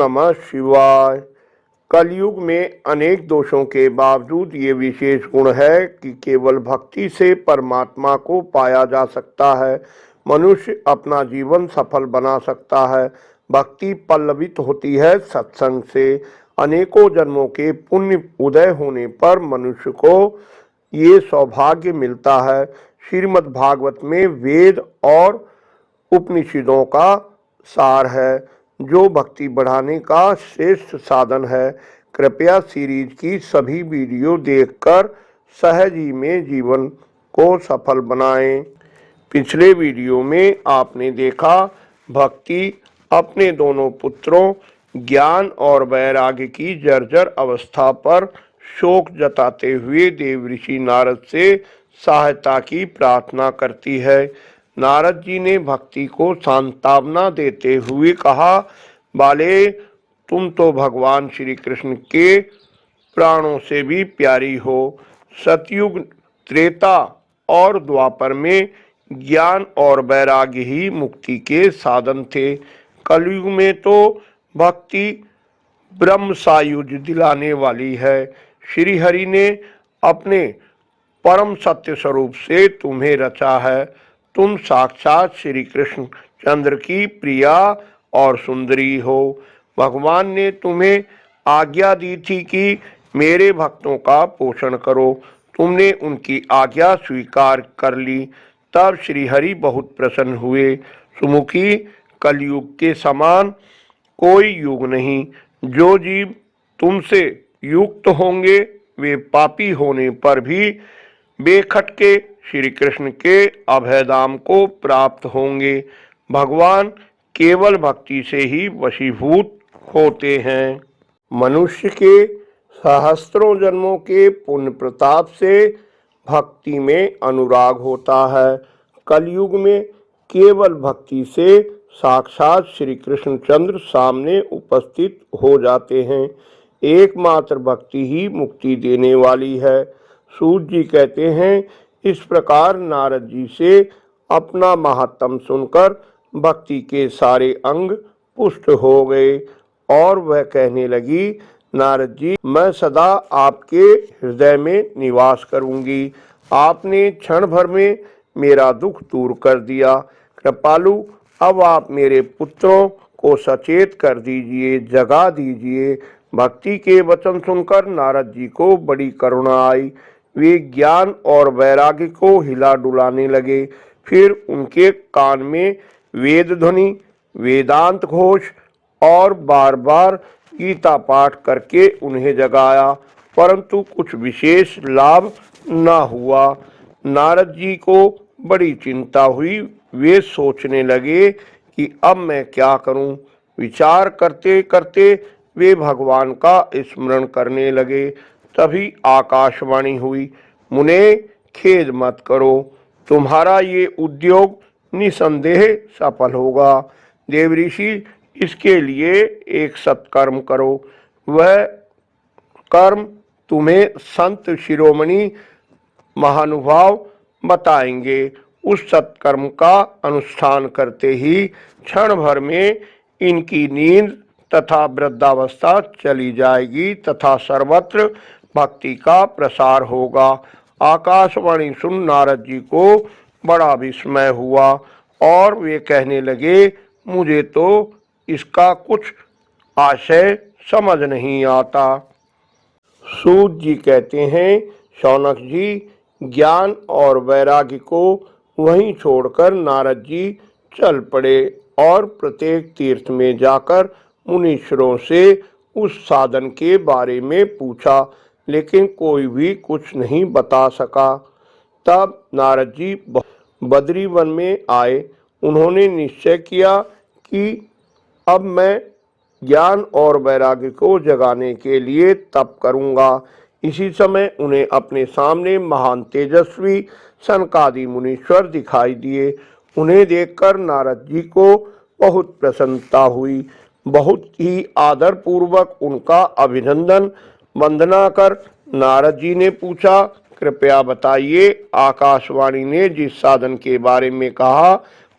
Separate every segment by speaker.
Speaker 1: नमः शिवाय। कलयुग में अनेक दोषों के बावजूद ये विशेष गुण है कि केवल भक्ति से परमात्मा को पाया जा सकता है। मनुष्य अपना जीवन सफल बना सकता है। भक्ति पल्लवित होती है सत्संग से। अनेकों जन्मों के पुण्य उदय होने पर मनुष्य को ये सौभाग्य मिलता है। श्रीमद् भागवत में वेद और उपनिषदों का सार है, जो भक्ति बढ़ाने का श्रेष्ठ साधन है। कृपया सीरीज की सभी वीडियो देखकर सहज ही में जीवन को सफल बनाएं। पिछले वीडियो में आपने देखा भक्ति अपने दोनों पुत्रों ज्ञान और वैराग्य की जर्जर अवस्था पर शोक जताते हुए देवऋषि नारद से सहायता की प्रार्थना करती है। नारद जी ने भक्ति को सांत्वना देते हुए कहा, बाले तुम तो भगवान श्री कृष्ण के प्राणों से भी प्यारी हो। सतयुग, त्रेता और द्वापर में ज्ञान और वैराग्य ही मुक्ति के साधन थे। कलयुग में तो भक्ति ब्रह्म सायुज दिलाने वाली है। श्री हरि ने अपने परम सत्य स्वरूप से तुम्हें रचा है। तुम साक्षात श्री कृष्ण चंद्र की प्रिया और सुंदरी हो। भगवान ने तुम्हें आज्ञा दी थी कि मेरे भक्तों का पोषण करो। तुमने उनकी आज्ञा स्वीकार कर ली। तब श्री हरि बहुत प्रसन्न हुए। सुमुखी, कलयुग के समान कोई युग नहीं। जो जीव तुमसे युक्त होंगे वे पापी होने पर भी बेखटके श्री कृष्ण के अभयधाम को प्राप्त होंगे। भगवान केवल भक्ति से ही वशीभूत होते हैं। मनुष्य के सहस्त्रों जन्मों के पुण्य प्रताप से भक्ति में अनुराग होता है। कलयुग में केवल भक्ति से साक्षात श्री कृष्णचंद्र सामने उपस्थित हो जाते हैं। एकमात्र भक्ति ही मुक्ति देने वाली है। सूत जी कहते हैं, इस प्रकार नारद जी से अपना महात्म सुनकर भक्ति के सारे अंग पुष्ट हो गए और वह कहने लगी, नारद जी, मैं सदा आपके हृदय में निवास करूंगी। आपने क्षण भर में मेरा दुख दूर कर दिया। कृपालु, अब आप मेरे पुत्रों को सचेत कर दीजिए, जगा दीजिए। भक्ति के वचन सुनकर नारद जी को बड़ी करुणा आई। वे ज्ञान और वैराग्य को हिला डुलाने लगे। फिर उनके कान में वेद ध्वनि, वेदांत घोष और बार बार गीता पाठ करके उन्हें जगाया, परंतु कुछ विशेष लाभ न हुआ। नारद जी को बड़ी चिंता हुई। वे सोचने लगे कि अब मैं क्या करूं। विचार करते करते वे भगवान का स्मरण करने लगे। तभी आकाशवाणी हुई, मुने खेद मत करो, तुम्हारा ये उद्योग निसंदेह सफल होगा। देवऋषि, इसके लिए एक सत्कर्म करो। वह कर्म तुम्हें संत शिरोमणि महानुभाव बताएंगे। उस सत्कर्म का अनुष्ठान करते ही क्षण भर में इनकी नींद तथा वृद्धावस्था चली जाएगी तथा सर्वत्र भक्ति का प्रसार होगा। आकाशवाणी सुन नारद जी को बड़ा विस्मय हुआ और वे कहने लगे, मुझे तो इसका कुछ आशय समझ नहीं आता। सूत जी कहते हैं, शौनक जी, ज्ञान और वैराग्य को वहीं छोड़कर नारद जी चल पड़े और प्रत्येक तीर्थ में जाकर मुनीश्वरों से उस साधन के बारे में पूछा, लेकिन कोई भी कुछ नहीं बता सका। तब नारद जी बद्री वन में आए। उन्होंने निश्चय किया कि अब मैं ज्ञान और वैराग्य को जगाने के लिए तप करूंगा। इसी समय उन्हें अपने सामने महान तेजस्वी सनकादि मुनीश्वर दिखाई दिए। उन्हें देखकर नारद जी को बहुत प्रसन्नता हुई। बहुत ही आदर पूर्वक उनका अभिनंदन वंदना कर नारद जी ने पूछा, कृपया बताइए, आकाशवाणी ने जिस साधन के बारे में कहा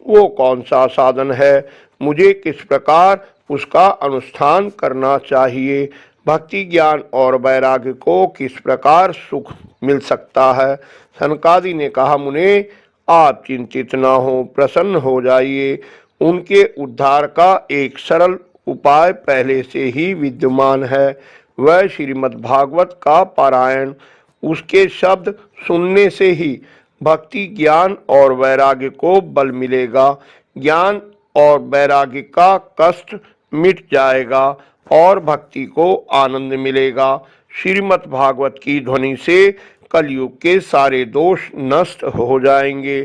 Speaker 1: वो कौन सा साधन है? मुझे किस प्रकार उसका अनुष्ठान करना चाहिए। भक्ति ज्ञान और वैराग्य को किस प्रकार सुख मिल सकता है? सनकादि ने कहा, मुने आप चिंतित न हो, प्रसन्न हो जाइए। उनके उद्धार का एक सरल उपाय पहले से ही विद्यमान है, वह श्रीमद् भागवत का पारायण। उसके शब्द सुनने से ही भक्ति ज्ञान और वैराग्य को बल मिलेगा। ज्ञान और वैराग्य का कष्ट मिट जाएगा और भक्ति को आनंद मिलेगा। श्रीमद् भागवत की ध्वनि से कलयुग के सारे दोष नष्ट हो जाएंगे।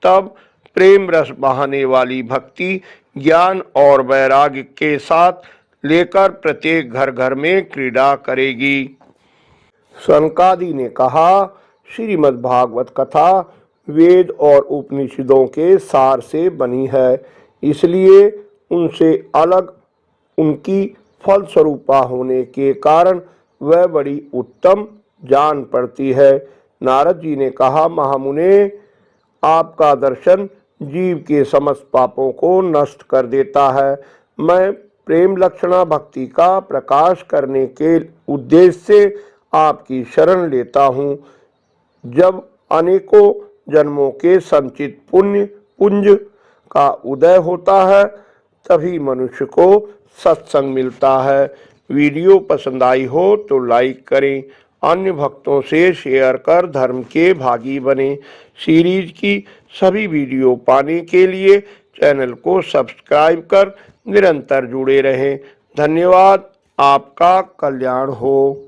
Speaker 1: तब प्रेम रस बहाने वाली भक्ति ज्ञान और वैराग्य के साथ लेकर प्रत्येक घर घर में क्रीड़ा करेगी। सनकादि ने कहा, श्रीमद् भागवत कथा वेद और उपनिषदों के सार से बनी है, इसलिए उनसे अलग उनकी फलस्वरूपा होने के कारण वह बड़ी उत्तम जान पड़ती है। नारद जी ने कहा, महामुने आपका दर्शन जीव के समस्त पापों को नष्ट कर देता है। मैं प्रेम लक्षणा भक्ति का प्रकाश करने के उद्देश्य से आपकी शरण लेता हूँ। जब अनेकों जन्मों के संचित पुण्य पुंज का उदय होता है, तभी मनुष्य को सत्संग मिलता है। वीडियो पसंद आई हो तो लाइक करें, अन्य भक्तों से शेयर कर धर्म के भागी बने। सीरीज की सभी वीडियो पाने के लिए चैनल को सब्सक्राइब कर निरंतर जुड़े रहें। धन्यवाद। आपका कल्याण हो।